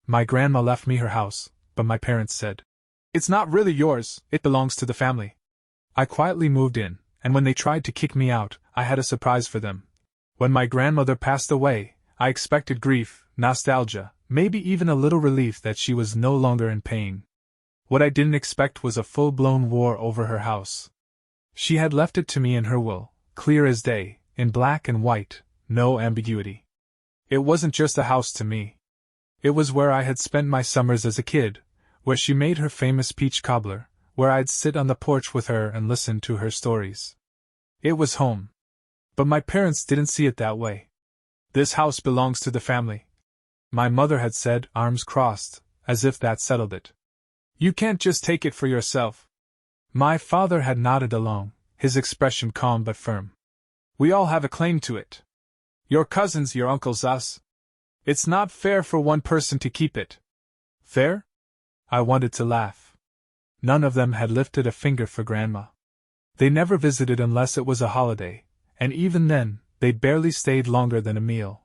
My grandma left me her house, but my parents said, "It's not really yours, it belongs to the family." I quietly moved in, and when they tried to kick me out, I had a surprise for them. When my grandmother passed away, I expected grief, nostalgia, maybe even a little relief that she was no longer in pain. What I didn't expect was a full-blown war over her house. She had left it to me in her will, clear as day, in black and white, no ambiguity. It wasn't just a house to me. It was where I had spent my summers as a kid, where she made her famous peach cobbler, where I'd sit on the porch with her and listen to her stories. It was home. But my parents didn't see it that way. "This house belongs to the family," my mother had said, arms crossed, as if that settled it. "You can't just take it for yourself." My father had nodded along, his expression calm but firm. "We all have a claim to it. Your cousins, your uncles, us. It's not fair for one person to keep it." Fair? I wanted to laugh. None of them had lifted a finger for Grandma. They never visited unless it was a holiday, and even then, they barely stayed longer than a meal.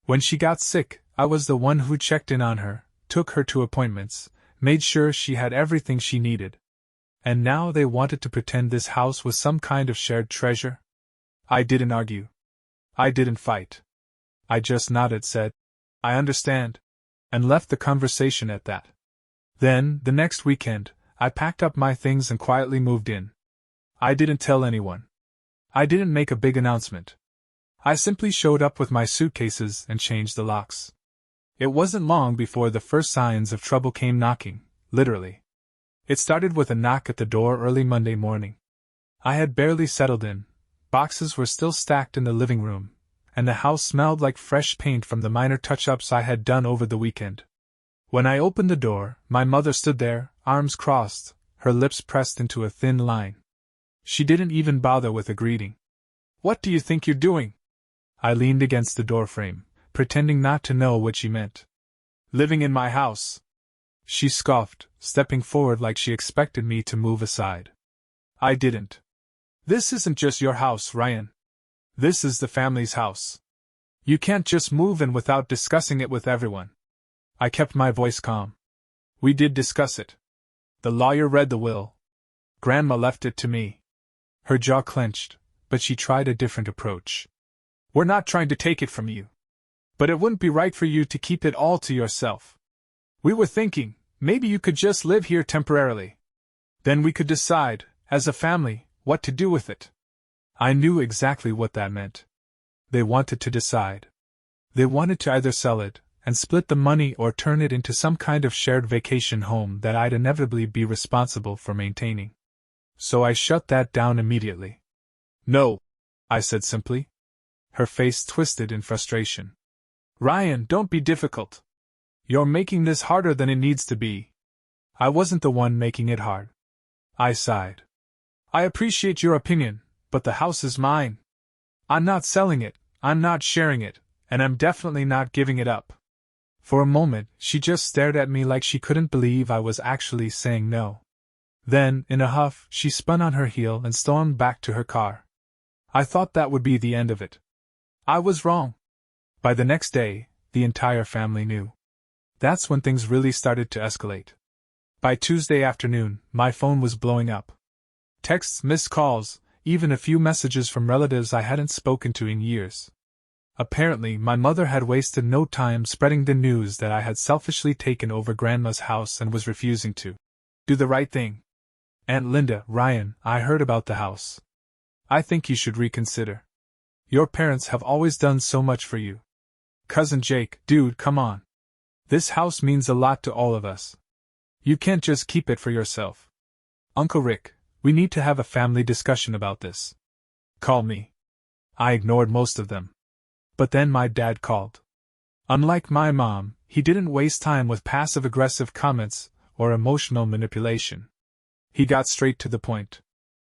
When she got sick, I was the one who checked in on her, took her to appointments, made sure she had everything she needed. And now they wanted to pretend this house was some kind of shared treasure? I didn't argue. I didn't fight. I just nodded, said, "I understand," and left the conversation at that. Then, the next weekend, I packed up my things and quietly moved in. I didn't tell anyone. I didn't make a big announcement. I simply showed up with my suitcases and changed the locks. It wasn't long before the first signs of trouble came knocking, literally. It started with a knock at the door early Monday morning. I had barely settled in, boxes were still stacked in the living room, and the house smelled like fresh paint from the minor touch-ups I had done over the weekend. When I opened the door, my mother stood there, arms crossed, her lips pressed into a thin line. She didn't even bother with a greeting. "What do you think you're doing?" I leaned against the doorframe, pretending not to know what she meant. "Living in my house," she scoffed, stepping forward like she expected me to move aside. I didn't. "This isn't just your house, Ryan. This is the family's house. You can't just move in without discussing it with everyone." I kept my voice calm. "We did discuss it. The lawyer read the will. Grandma left it to me." Her jaw clenched, but she tried a different approach. "We're not trying to take it from you. But it wouldn't be right for you to keep it all to yourself. We were thinking, maybe you could just live here temporarily. Then we could decide, as a family, what to do with it." I knew exactly what that meant. They wanted to decide. They wanted to either sell it, and split the money, or turn it into some kind of shared vacation home that I'd inevitably be responsible for maintaining. So I shut that down immediately. "No," I said simply. Her face twisted in frustration. "Ryan, don't be difficult. You're making this harder than it needs to be." I wasn't the one making it hard. I sighed. "I appreciate your opinion, but the house is mine. I'm not selling it, I'm not sharing it, and I'm definitely not giving it up." For a moment, she just stared at me like she couldn't believe I was actually saying no. Then, in a huff, she spun on her heel and stormed back to her car. I thought that would be the end of it. I was wrong. By the next day, the entire family knew. That's when things really started to escalate. By Tuesday afternoon, my phone was blowing up. Texts, missed calls, even a few messages from relatives I hadn't spoken to in years. Apparently, my mother had wasted no time spreading the news that I had selfishly taken over Grandma's house and was refusing to do the right thing. "Aunt Linda, Ryan, I heard about the house. I think you should reconsider. Your parents have always done so much for you. Cousin Jake, dude, come on. This house means a lot to all of us. You can't just keep it for yourself. Uncle Rick, we need to have a family discussion about this. Call me." I ignored most of them. But then my dad called. Unlike my mom, he didn't waste time with passive-aggressive comments or emotional manipulation. He got straight to the point.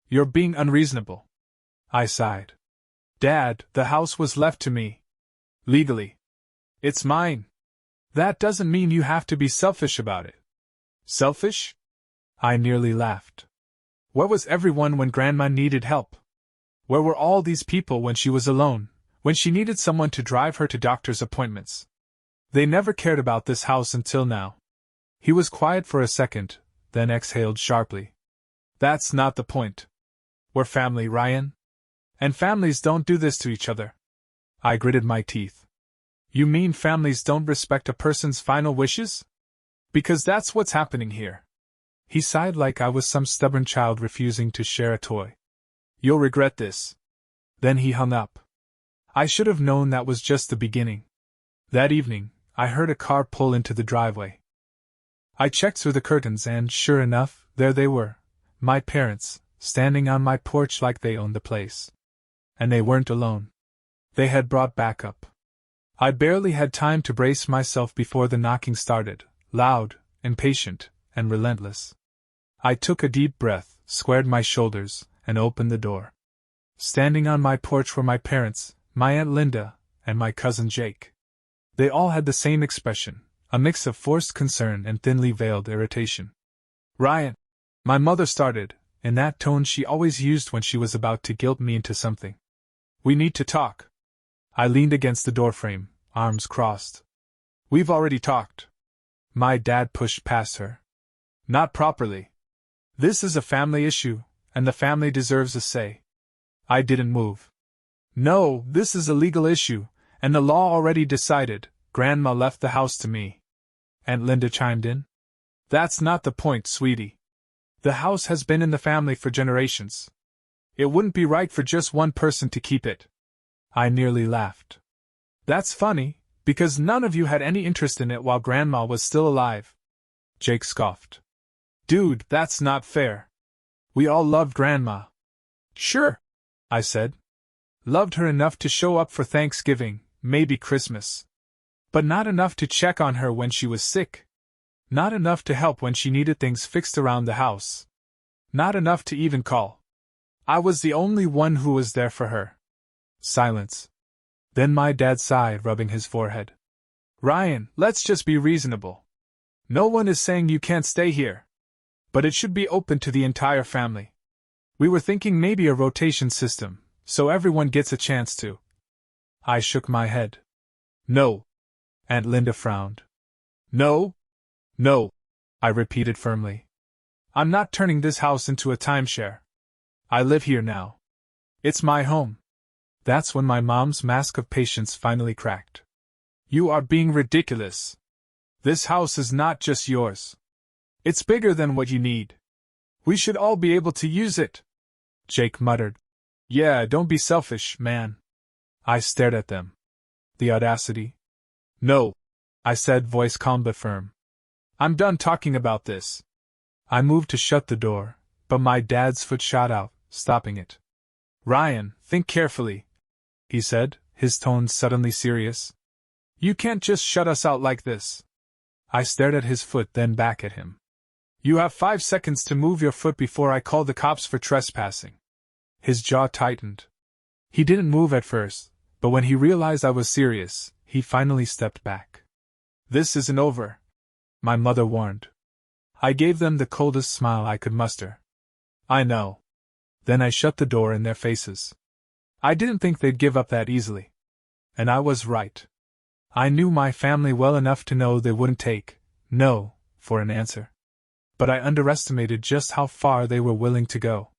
"You're being unreasonable." I sighed. "Dad, the house was left to me. Legally. It's mine. That doesn't mean you have to be selfish about it." "Selfish?" I nearly laughed. Where was everyone when Grandma needed help? Where were all these people when she was alone, when she needed someone to drive her to doctor's appointments? They never cared about this house until now. He was quiet for a second, then exhaled sharply. That's not the point. We're family, Ryan. And families don't do this to each other. I gritted my teeth. You mean families don't respect a person's final wishes? Because that's what's happening here. He sighed like I was some stubborn child refusing to share a toy. You'll regret this. Then he hung up. I should have known that was just the beginning. That evening, I heard a car pull into the driveway. I checked through the curtains and, sure enough, there they were, my parents, standing on my porch like they owned the place. And they weren't alone. They had brought backup. I barely had time to brace myself before the knocking started, loud, impatient, and relentless. I took a deep breath, squared my shoulders, and opened the door. Standing on my porch were my parents, my Aunt Linda, and my cousin Jake. They all had the same expression, a mix of forced concern and thinly veiled irritation. Ryan, my mother started, in that tone she always used when she was about to guilt me into something. We need to talk. I leaned against the doorframe, arms crossed. We've already talked. My dad pushed past her. Not properly. This is a family issue, and the family deserves a say. I didn't move. No, this is a legal issue, and the law already decided. Grandma left the house to me. Aunt Linda chimed in. That's not the point, sweetie. The house has been in the family for generations. It wouldn't be right for just one person to keep it. I nearly laughed. That's funny, because none of you had any interest in it while Grandma was still alive. Jake scoffed. Dude, that's not fair. We all loved Grandma. Sure, I said. Loved her enough to show up for Thanksgiving, maybe Christmas. But not enough to check on her when she was sick. Not enough to help when she needed things fixed around the house. Not enough to even call. I was the only one who was there for her. Silence. Then my dad sighed, rubbing his forehead. Ryan, let's just be reasonable. No one is saying you can't stay here. But it should be open to the entire family. We were thinking maybe a rotation system, so everyone gets a chance to. I shook my head. No. Aunt Linda frowned. No? No, I repeated firmly. I'm not turning this house into a timeshare. I live here now. It's my home. That's when my mom's mask of patience finally cracked. You are being ridiculous. This house is not just yours. It's bigger than what you need. We should all be able to use it. Jake muttered. Yeah, don't be selfish, man. I stared at them. The audacity. No, I said, voice calm but firm. I'm done talking about this. I moved to shut the door, but my dad's foot shot out, stopping it. Ryan, think carefully, he said, his tone suddenly serious. You can't just shut us out like this. I stared at his foot, then back at him. You have 5 seconds to move your foot before I call the cops for trespassing. His jaw tightened. He didn't move at first, but when he realized I was serious, he finally stepped back. This isn't over, my mother warned. I gave them the coldest smile I could muster. I know. Then I shut the door in their faces. I didn't think they'd give up that easily. And I was right. I knew my family well enough to know they wouldn't take no for an answer. But I underestimated just how far they were willing to go.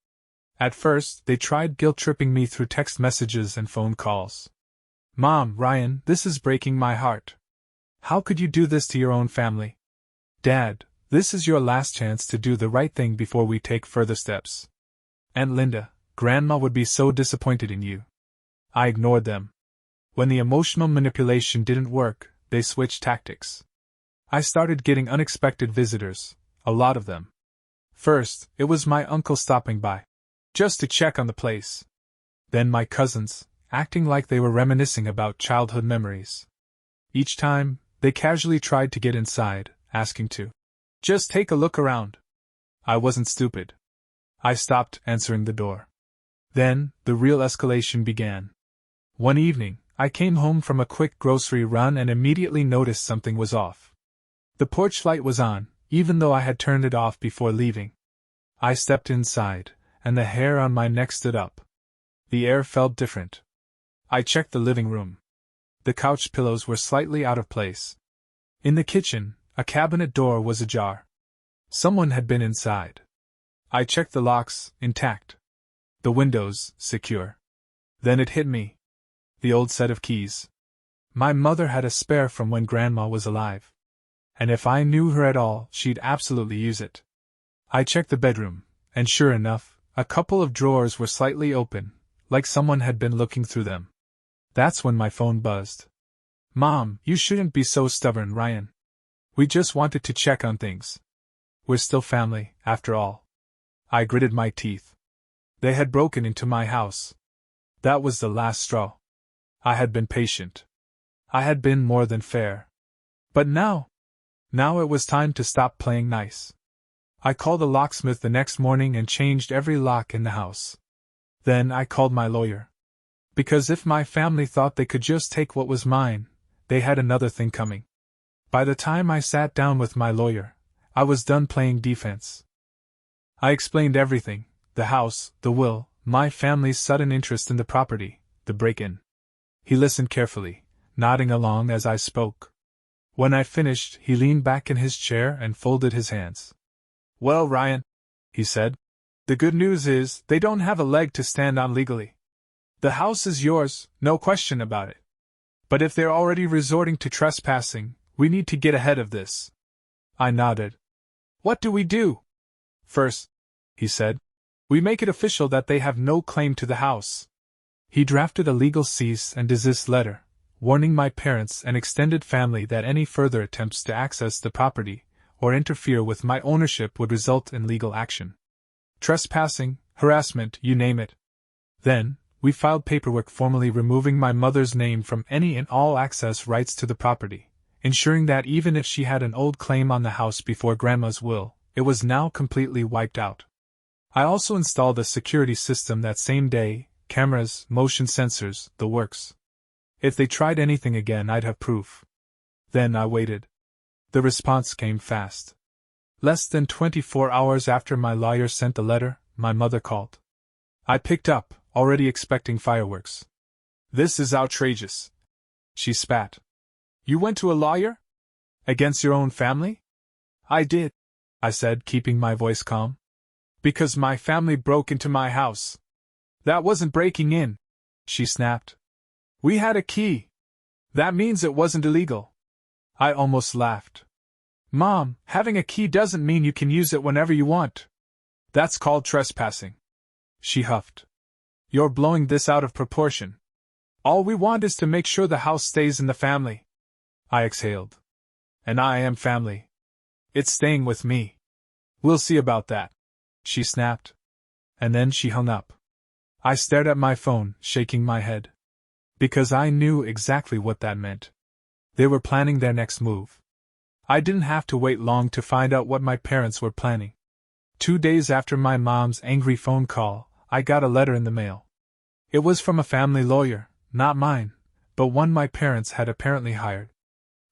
At first, they tried guilt-tripping me through text messages and phone calls. Mom, Ryan, this is breaking my heart. How could you do this to your own family? Dad, this is your last chance to do the right thing before we take further steps. Aunt Linda, Grandma would be so disappointed in you. I ignored them. When the emotional manipulation didn't work, they switched tactics. I started getting unexpected visitors, a lot of them. First, it was my uncle stopping by, just to check on the place. Then my cousins, acting like they were reminiscing about childhood memories. Each time, they casually tried to get inside, asking to just take a look around. I wasn't stupid. I stopped answering the door. Then, the real escalation began. One evening, I came home from a quick grocery run and immediately noticed something was off. The porch light was on, even though I had turned it off before leaving. I stepped inside, and the hair on my neck stood up. The air felt different. I checked the living room. The couch pillows were slightly out of place, In the kitchen, a cabinet door was ajar. Someone had been inside. I checked the locks, intact. The windows, secure. Then it hit me. The old set of keys. My mother had a spare from when Grandma was alive. And if I knew her at all, she'd absolutely use it. I checked the bedroom, and sure enough, a couple of drawers were slightly open, like someone had been looking through them. That's when my phone buzzed. Mom, you shouldn't be so stubborn, Ryan. We just wanted to check on things. We're still family, after all. I gritted my teeth. They had broken into my house. That was the last straw. I had been patient. I had been more than fair. But now it was time to stop playing nice. I called the locksmith the next morning and changed every lock in the house. Then I called my lawyer. Because if my family thought they could just take what was mine, they had another thing coming. By the time I sat down with my lawyer, I was done playing defense. I explained everything: the house, the will, my family's sudden interest in the property, the break-in. He listened carefully, nodding along as I spoke. When I finished, he leaned back in his chair and folded his hands. Well, Ryan, he said, the good news is they don't have a leg to stand on legally. The house is yours, no question about it. But if they're already resorting to trespassing, we need to get ahead of this. I nodded. What do we do? First, he said, we make it official that they have no claim to the house. He drafted a legal cease and desist letter, warning my parents and extended family that any further attempts to access the property or interfere with my ownership would result in legal action. Trespassing, harassment, you name it. Then, we filed paperwork formally removing my mother's name from any and all access rights to the property, ensuring that even if she had an old claim on the house before Grandma's will, it was now completely wiped out. I also installed a security system that same day: cameras, motion sensors, the works. If they tried anything again, I'd have proof. Then I waited. The response came fast. Less than 24 hours after my lawyer sent the letter, my mother called. I picked up, already expecting fireworks. This is outrageous, she spat. You went to a lawyer? Against your own family? I did, I said, keeping my voice calm. Because my family broke into my house. That wasn't breaking in, she snapped. We had a key. That means it wasn't illegal. I almost laughed. Mom, having a key doesn't mean you can use it whenever you want. That's called trespassing. She huffed. You're blowing this out of proportion. All we want is to make sure the house stays in the family. I exhaled. And I am family. It's staying with me. We'll see about that, she snapped. And then she hung up. I stared at my phone, shaking my head. Because I knew exactly what that meant. They were planning their next move. I didn't have to wait long to find out what my parents were planning. 2 days after my mom's angry phone call, I got a letter in the mail. It was from a family lawyer, not mine, but one my parents had apparently hired.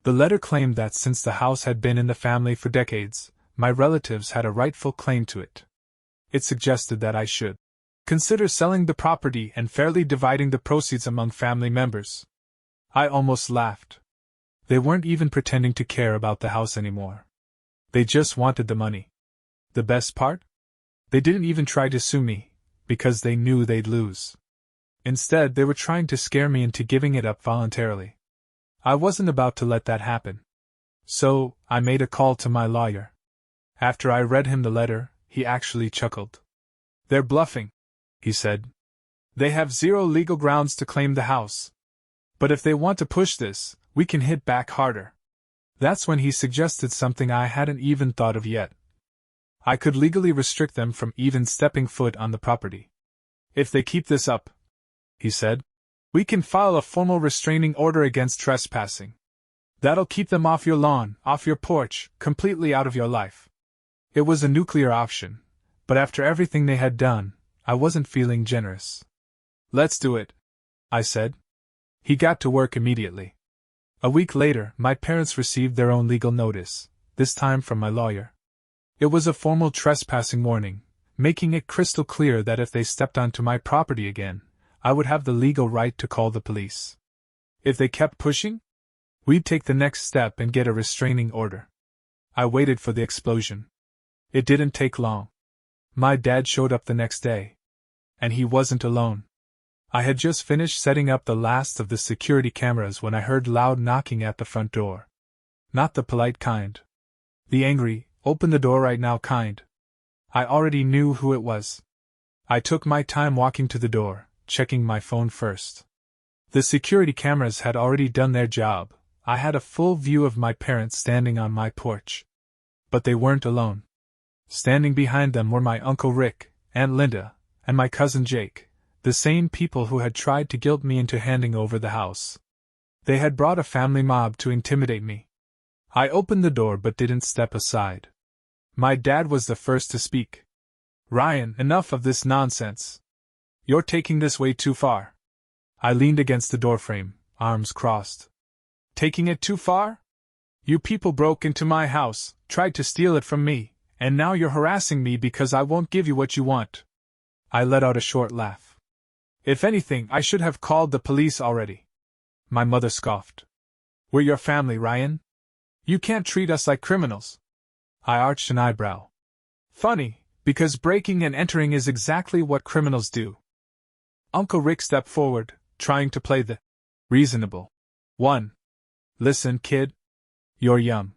The letter claimed that since the house had been in the family for decades, my relatives had a rightful claim to it. It suggested that I should consider selling the property and fairly dividing the proceeds among family members. I almost laughed. They weren't even pretending to care about the house anymore. They just wanted the money. The best part? They didn't even try to sue me, because they knew they'd lose. Instead, they were trying to scare me into giving it up voluntarily. I wasn't about to let that happen. So, I made a call to my lawyer. After I read him the letter, he actually chuckled. They're bluffing, he said. They have zero legal grounds to claim the house. But if they want to push this, we can hit back harder. That's when he suggested something I hadn't even thought of yet. I could legally restrict them from even stepping foot on the property. If they keep this up, he said, we can file a formal restraining order against trespassing. That'll keep them off your lawn, off your porch, completely out of your life. It was a nuclear option, but after everything they had done, I wasn't feeling generous. Let's do it, I said. He got to work immediately. A week later, my parents received their own legal notice, this time from my lawyer. It was a formal trespassing warning, making it crystal clear that if they stepped onto my property again, I would have the legal right to call the police. If they kept pushing? We'd take the next step and get a restraining order. I waited for the explosion. It didn't take long. My dad showed up the next day. And he wasn't alone. I had just finished setting up the last of the security cameras when I heard loud knocking at the front door. Not the polite kind. The angry, open the door right now kind. I already knew who it was. I took my time walking to the door, checking my phone first. The security cameras had already done their job. I had a full view of my parents standing on my porch. But they weren't alone. Standing behind them were my Uncle Rick, Aunt Linda, and my cousin Jake, the same people who had tried to guilt me into handing over the house. They had brought a family mob to intimidate me. I opened the door but didn't step aside. My dad was the first to speak. "Ryan, enough of this nonsense. You're taking this way too far." I leaned against the doorframe, arms crossed. "Taking it too far? You people broke into my house, tried to steal it from me, and now you're harassing me because I won't give you what you want." I let out a short laugh. "If anything, I should have called the police already." My mother scoffed. "We're your family, Ryan. You can't treat us like criminals." I arched an eyebrow. "Funny, because breaking and entering is exactly what criminals do." Uncle Rick stepped forward, trying to play the reasonable one. "Listen, kid. You're young.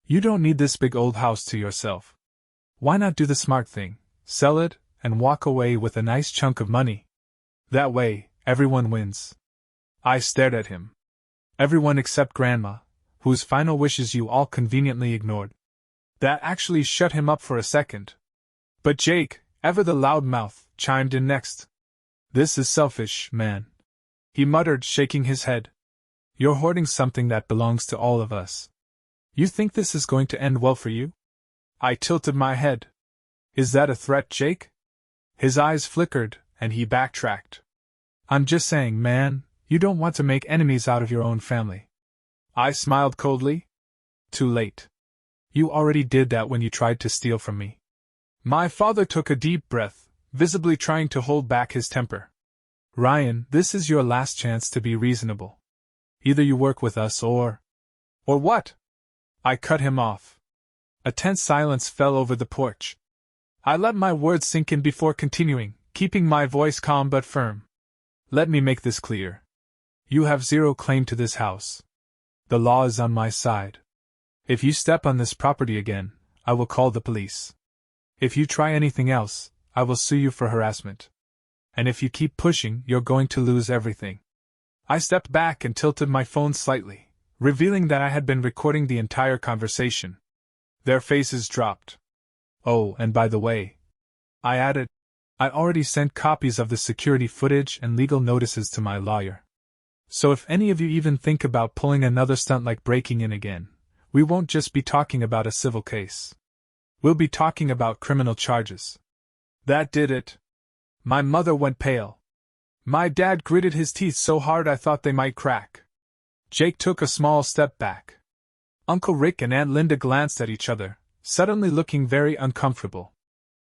You don't need this big old house to yourself. Why not do the smart thing, sell it, and walk away with a nice chunk of money? That way, everyone wins." I stared at him. Everyone except Grandma, whose final wishes you all conveniently ignored. That actually shut him up for a second. But Jake, ever the loudmouth, chimed in next. "This is selfish, man," he muttered, shaking his head. "You're hoarding something that belongs to all of us. You think this is going to end well for you?" I tilted my head. "Is that a threat, Jake?" His eyes flickered, and he backtracked. "I'm just saying, man, you don't want to make enemies out of your own family." I smiled coldly. "Too late. You already did that when you tried to steal from me." My father took a deep breath, visibly trying to hold back his temper. "Ryan, this is your last chance to be reasonable. Either you work with us or what?" I cut him off. A tense silence fell over the porch. I let my words sink in before continuing, keeping my voice calm but firm. "Let me make this clear. You have zero claim to this house. The law is on my side. If you step on this property again, I will call the police. If you try anything else, I will sue you for harassment. And if you keep pushing, you're going to lose everything." I stepped back and tilted my phone slightly, revealing that I had been recording the entire conversation. Their faces dropped. "Oh, and by the way," I added, "I already sent copies of the security footage and legal notices to my lawyer. So if any of you even think about pulling another stunt like breaking in again, we won't just be talking about a civil case. We'll be talking about criminal charges." That did it. My mother went pale. My dad gritted his teeth so hard I thought they might crack. Jake took a small step back. Uncle Rick and Aunt Linda glanced at each other, suddenly looking very uncomfortable.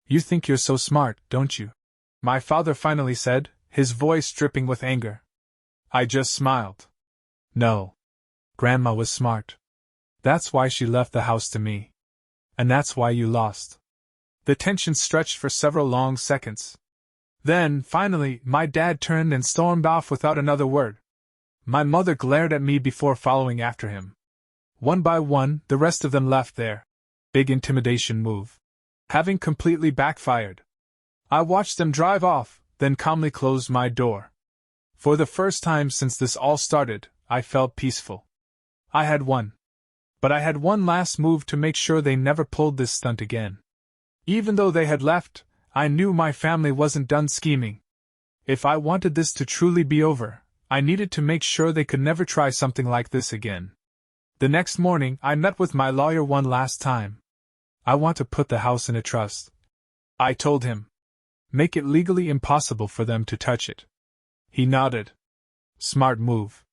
"You think you're so smart, don't you?" my father finally said, his voice dripping with anger. I just smiled. "No. Grandma was smart. That's why she left the house to me. And that's why you lost." The tension stretched for several long seconds. Then, finally, my dad turned and stormed off without another word. My mother glared at me before following after him. One by one, the rest of them left their big intimidation move, having completely backfired. I watched them drive off, then calmly closed my door. For the first time since this all started, I felt peaceful. I had won. But I had one last move to make sure they never pulled this stunt again. Even though they had left, I knew my family wasn't done scheming. If I wanted this to truly be over, I needed to make sure they could never try something like this again. The next morning, I met with my lawyer one last time. "I want to put the house in a trust," I told him. "Make it legally impossible for them to touch it." He nodded. Smart move.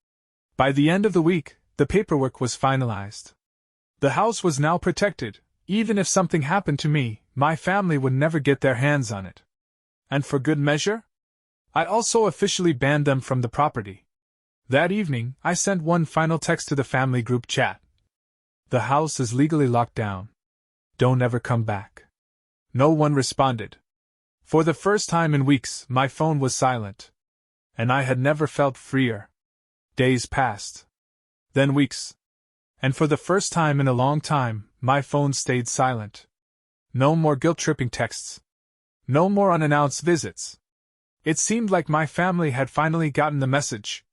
By the end of the week, the paperwork was finalized. The house was now protected. Even if something happened to me, my family would never get their hands on it. And for good measure, I also officially banned them from the property. That evening, I sent one final text to the family group chat. The house is legally locked down. Don't ever come back. No one responded. For the first time in weeks, my phone was silent. And I had never felt freer. Days passed. Then weeks. And for the first time in a long time, my phone stayed silent. No more guilt-tripping texts. No more unannounced visits. It seemed like my family had finally gotten the message.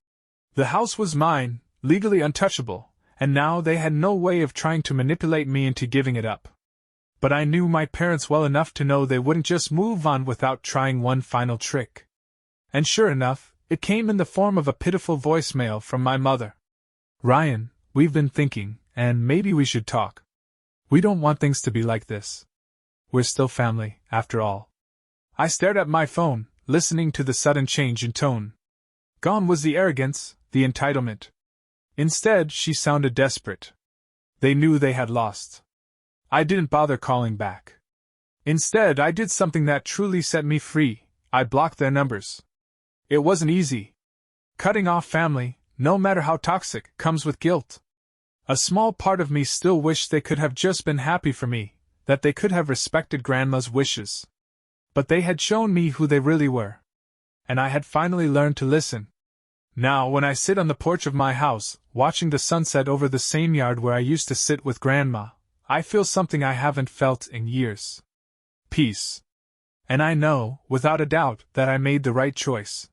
The house was mine, legally untouchable, and now they had no way of trying to manipulate me into giving it up. But I knew my parents well enough to know they wouldn't just move on without trying one final trick. And sure enough, it came in the form of a pitiful voicemail from my mother. Ryan, we've been thinking, and maybe we should talk. We don't want things to be like this. We're still family, after all. I stared at my phone, listening to the sudden change in tone. Gone was the arrogance, the entitlement. Instead, she sounded desperate. They knew they had lost. I didn't bother calling back. Instead, I did something that truly set me free. I blocked their numbers. It wasn't easy. Cutting off family, no matter how toxic, comes with guilt. A small part of me still wished they could have just been happy for me, that they could have respected Grandma's wishes. But they had shown me who they really were. And I had finally learned to listen. Now, when I sit on the porch of my house, watching the sunset over the same yard where I used to sit with Grandma, I feel something I haven't felt in years. Peace. And I know, without a doubt, that I made the right choice.